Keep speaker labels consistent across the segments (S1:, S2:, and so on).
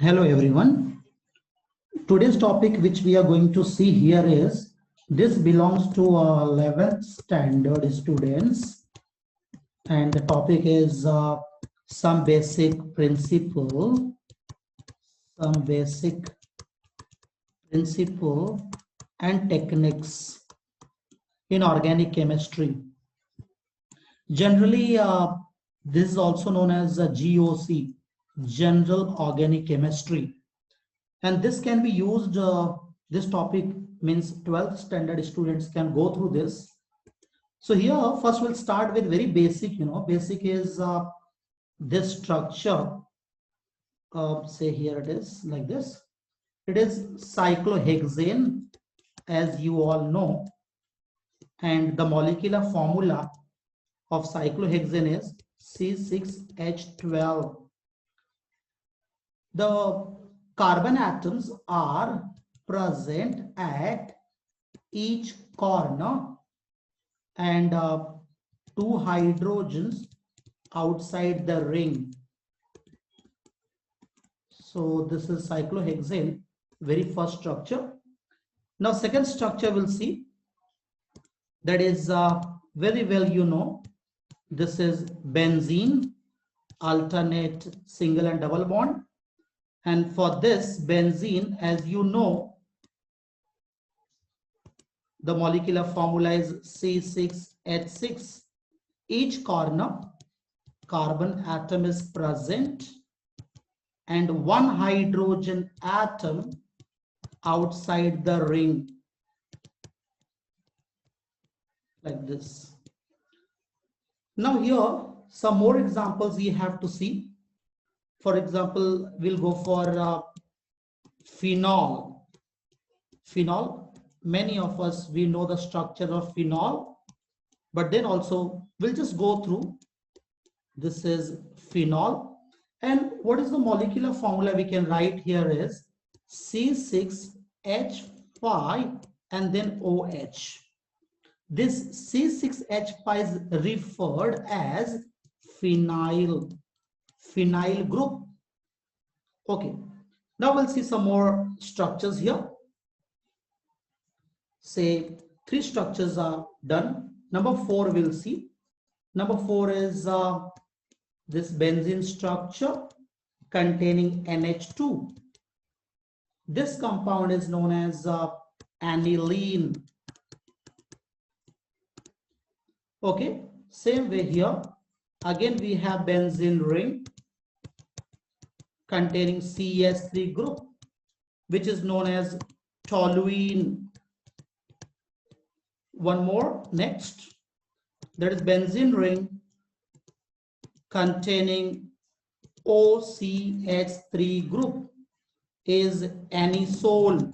S1: Hello everyone. Today's topic which we are going to see here is this belongs to 11th standard students, and the topic is some basic principle and techniques in organic chemistry. Generally, this is also known as GOC, General Organic Chemistry. And this can be used, this topic means 12th standard students can go through this. So here, first we'll start with very basic, basic is this structure. Say here it is like this. It is cyclohexane, as you all know. And the molecular formula of cyclohexane is C6H12. The carbon atoms are present at each corner and two hydrogens outside the ring. So this is cyclohexane, very first structure. Now second structure we'll see, that is very well you know. This is benzene, alternate single and double bond. And for this benzene, as you know, the molecular formula is C6H6. Each corner carbon atom is present and one hydrogen atom outside the ring, like this. Now here some more examples we have to see. For example, we'll go for phenol. Phenol, many of us, we know the structure of phenol, but then also we'll just go through. This is phenol. And what is the molecular formula we can write here is C6H5 and then OH. This C6H5 is referred as phenyl group. Okay, now we'll see some more structures here. Say three structures are done. Number 4 we'll see. Number 4 is this benzene structure containing NH2. This compound is known as aniline. Okay, same way here. Again, we have benzene ring containing CH3 group, which is known as toluene. One more, next, that is benzene ring containing OCH3 group is anisole.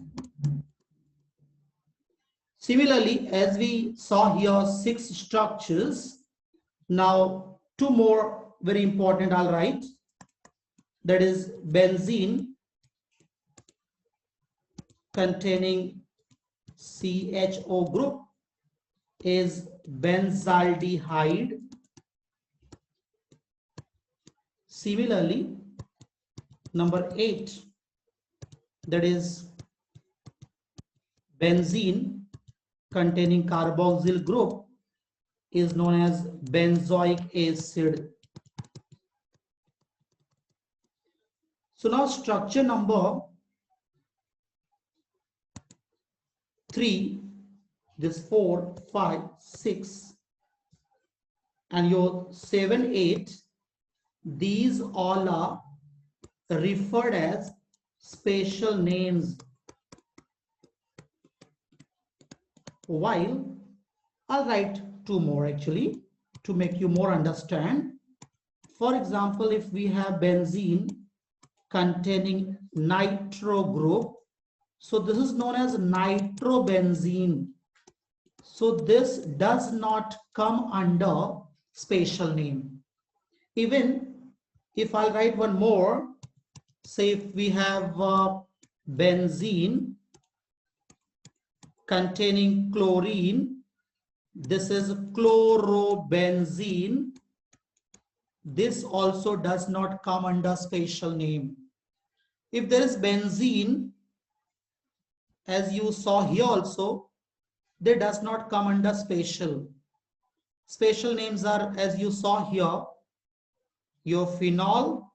S1: Similarly, as we saw here 6 structures, now 2 more very important I'll write. That is benzene containing CHO group is benzaldehyde. Similarly, number 8, that is benzene containing carboxyl group is known as benzoic acid. So now structure number 3, this 4, 5, 6, and your 7, 8, these all are referred as special names. While I'll write 2 more actually to make you more understand. For example, if we have benzene containing nitro group, so this is known as nitrobenzene. So this does not come under special name. Even if I'll write one more, say if we have benzene containing chlorine, this is chlorobenzene. This also does not come under special name. If there is benzene, as you saw here also, they does not come under spatial. Spatial names are, as you saw here, your phenol,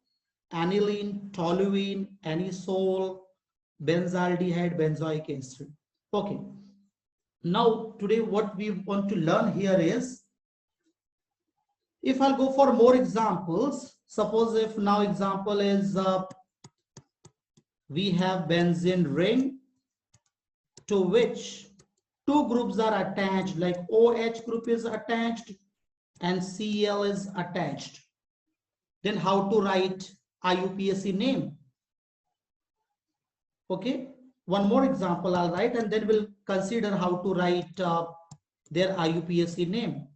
S1: aniline, toluene, anisole, benzaldehyde, benzoic acid. Okay. Now, today what we want to learn here is, if I'll go for more examples, suppose if now example is, we have benzene ring to which two groups are attached, like OH group is attached and Cl is attached. Then how to write IUPAC name? Okay, one more example I'll write, and then we'll consider how to write their IUPAC name.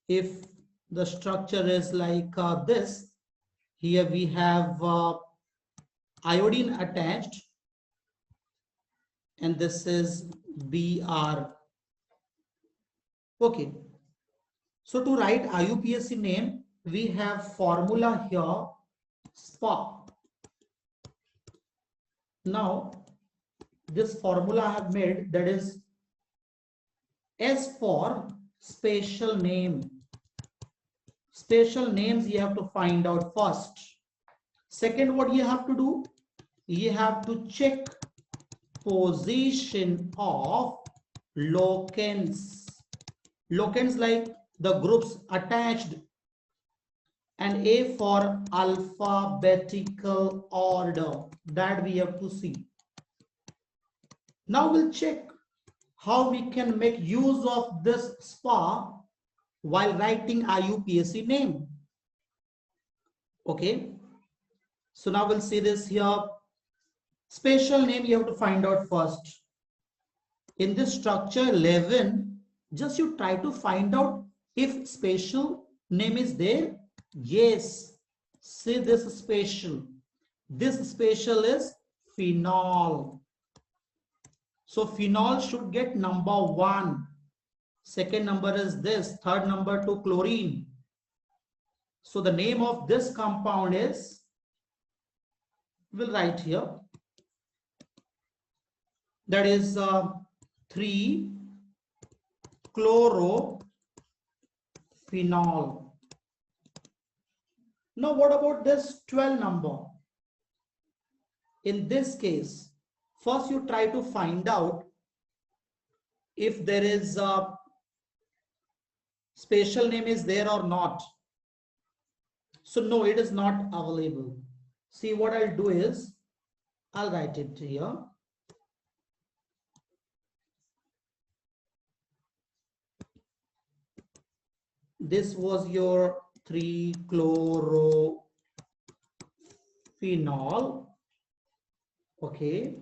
S1: If the structure is like this, here we have iodine attached, and this is Br. Okay, so to write IUPAC name, we have formula here, SPA. Now, this formula I have made, that is S for spatial name. Spatial names you have to find out first. Second, what you have to do? You have to check position of locants. Locants like the groups attached, and A for alphabetical order, that we have to see. Now we'll check how we can make use of this SPA while writing IUPAC name. Okay, so now we'll see this here. Spatial name you have to find out first. In this structure 11, just you try to find out if spatial name is there. Yes, see this spatial. This spatial is phenol. So phenol should get number 1. Second number is this. Third number to chlorine. So the name of this compound is, we'll write here, that is 3-chlorophenol. Now what about this 12 number? In this case, first you try to find out if there is a spatial name is there or not. So no, it is not available. See, what I'll do is, I'll write it here. This was your 3-chlorophenol. Okay.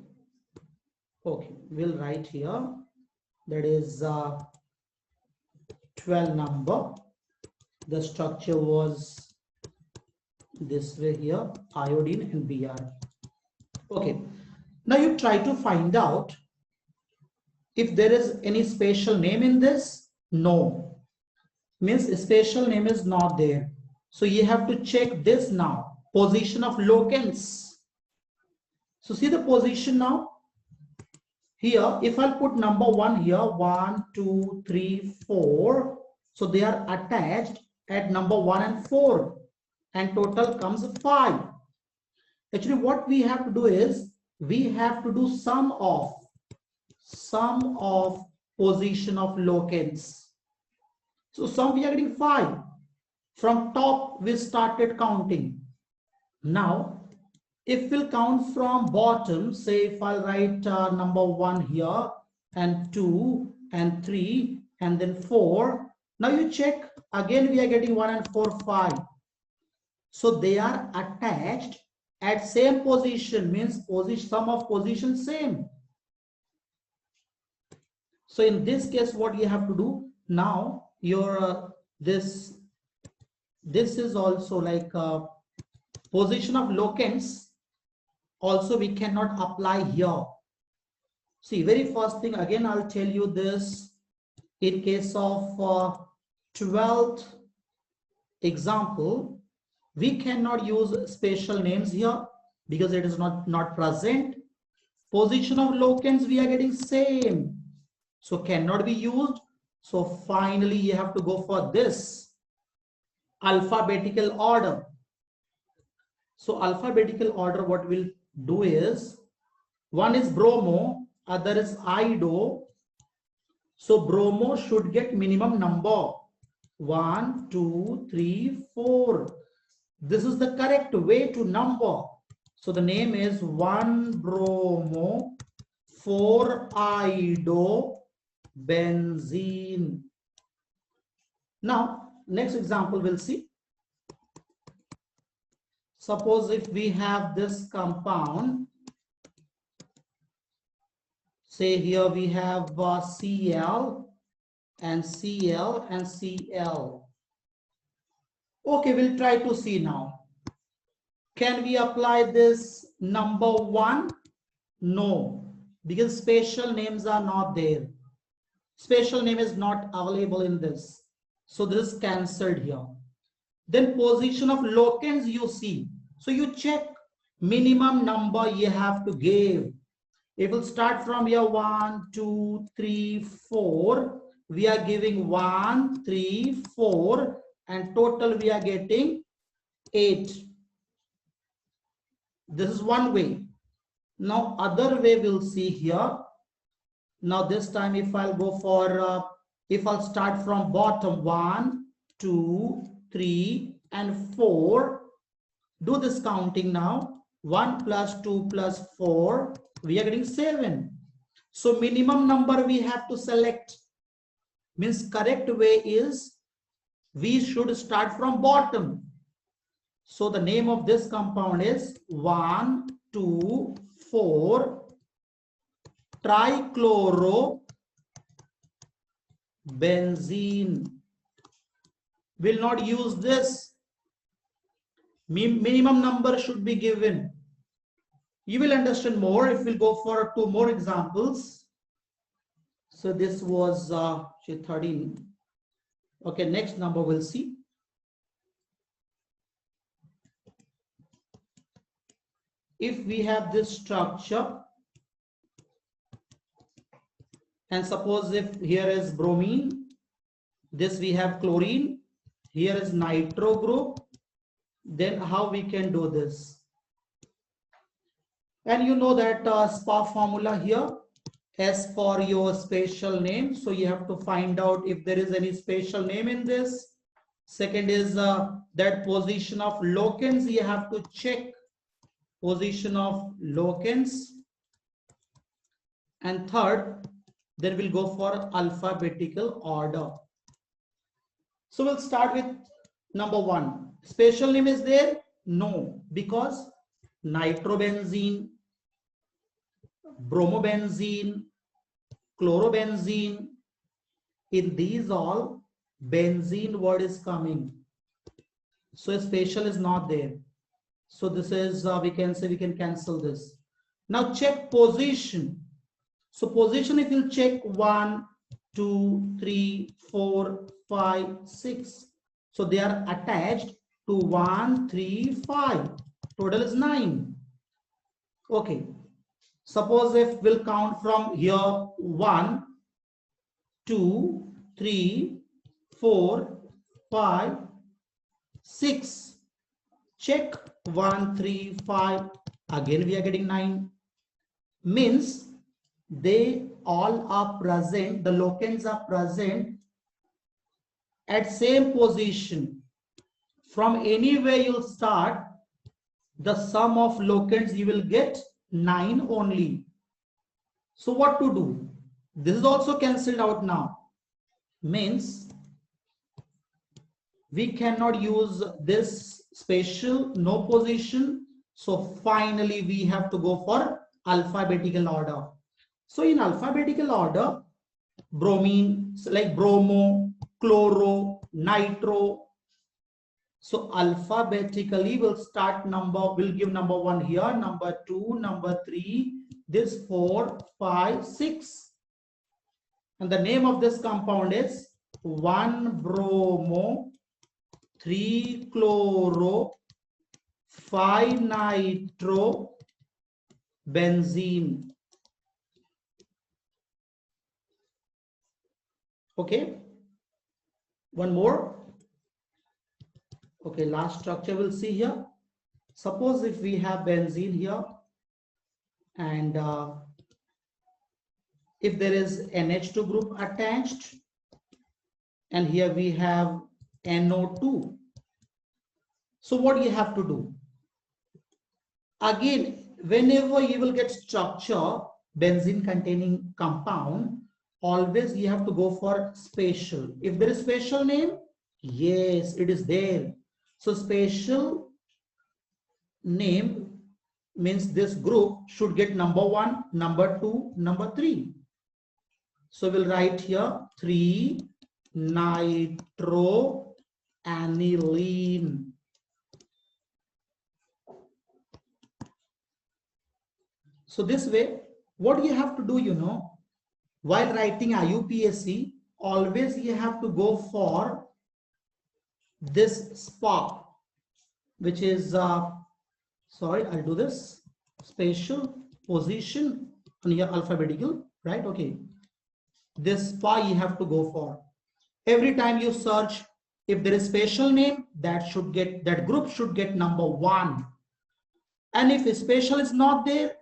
S1: Okay, we'll write here. That is 12 number. The structure was this way here, iodine and Br. Okay, now you try to find out if there is any spatial name in this. No, means spatial name is not there. So you have to check this now, position of locants. So see the position now. Here, if I'll put number 1 here, 1, 2, 3, 4. So they are attached at number 1 and 4. And total comes 5. Actually, what we have to do is, we have to do sum of position of locants. So sum we are getting 5. From top we started counting. Now, if we'll count from bottom, say if I'll write number 1 here, and 2 and 3 and then 4. Now you check again, we are getting 1 and 4, 5. So they are attached at same position, means position, sum of position same. So in this case, what you have to do now, your this is also like position of locants. Also, we cannot apply here. See, very first thing, again, I'll tell you this. In case of 12th example, we cannot use spatial names here. because it is not present. Position of locants we are getting same, so cannot be used. So finally you have to go for this alphabetical order. So alphabetical order, what we'll do is, one is bromo, other is ido. So bromo should get minimum number 1, 2, 3, 4. This is the correct way to number. So the name is 1 bromo 4 ido benzene. Now next example we'll see. Suppose if we have this compound, say here we have Cl and Cl and Cl. Okay, we'll try to see now. Can we apply this number 1? No, because special names are not there. Special name is not available in this. So this is cancelled here. Then position of locants you see. So you check minimum number you have to give. It will start from here 1, 2, 3, 4. We are giving 1, 3, 4 and total we are getting 8. This is one way. Now other way we'll see here. Now this time if I'll go for, if I'll start from bottom 1, 2, 3 and 4. Do this counting now. 1 plus 2 plus 4. We are getting 7. So minimum number we have to select. Means correct way is we should start from bottom. So the name of this compound is 1, 2, 4 trichlorobenzene. Will not use this. Minimum number should be given. You will understand more if we'll go for 2 more examples. So this was 13. Okay, next number we'll see. If we have this structure, and suppose if here is bromine, this we have chlorine, here is nitro group, then how we can do this? And you know that SPA formula here, S for your spatial name. So you have to find out if there is any spatial name in this. Second is that position of locants, you have to check position of locants. And third, then we'll go for alphabetical order. So we'll start with number 1. Spatial name is there? No, because nitrobenzene, bromobenzene, chlorobenzene, in these all benzene word is coming. So spatial is not there. So this is, we can say we can cancel this. Now check position. So position, if you check 1, 2, 3, 4, 5, 6. So they are attached to 1, 3, 5. Total is 9. Okay. Suppose if we'll count from here 1, 2, 3, 4, 5, 6. Check 1, 3, 5. Again we are getting 9. Means they all are present, the locants are present at same position. From anywhere you'll start, the sum of locants you will get 9 only. So what to do? This is also cancelled out now. Means we cannot use this spatial, no position. So finally we have to go for alphabetical order. So in alphabetical order, bromine, like bromo, chloro, nitro. So alphabetically we'll start number, we'll give number 1 here, number 2, number 3, this 4, 5, 6. And the name of this compound is 1 bromo 3 chloro 5-nitrobenzene. Okay, one more. Okay, last structure we'll see here. Suppose if we have benzene here, and if there is NH2 group attached, and here we have NO2. So what you have to do? Again, whenever you will get structure, benzene containing compound, always you have to go for spatial. If there is spatial name, yes, it is there. So spatial name means this group should get number 1, number 2, number 3. So we'll write here 3-nitroaniline. So this way, what you have to do, you know, while writing IUPAC, always you have to go for this SPA, which is, sorry, I'll do this, spatial, position, and here alphabetical, right? Okay. This SPA you have to go for. Every time you search, if there is spatial name, that group should get number 1. And if spatial is not there,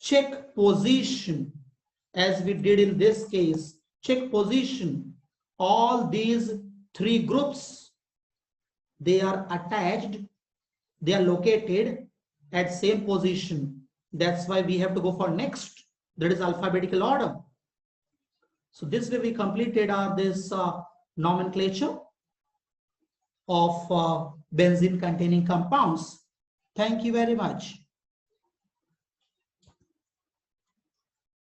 S1: check position. As we did in this case, check position. All these 3 groups, they are attached, they are located at same position. That's why we have to go for next, that is alphabetical order. So this way we completed this nomenclature of benzene containing compounds. Thank you very much.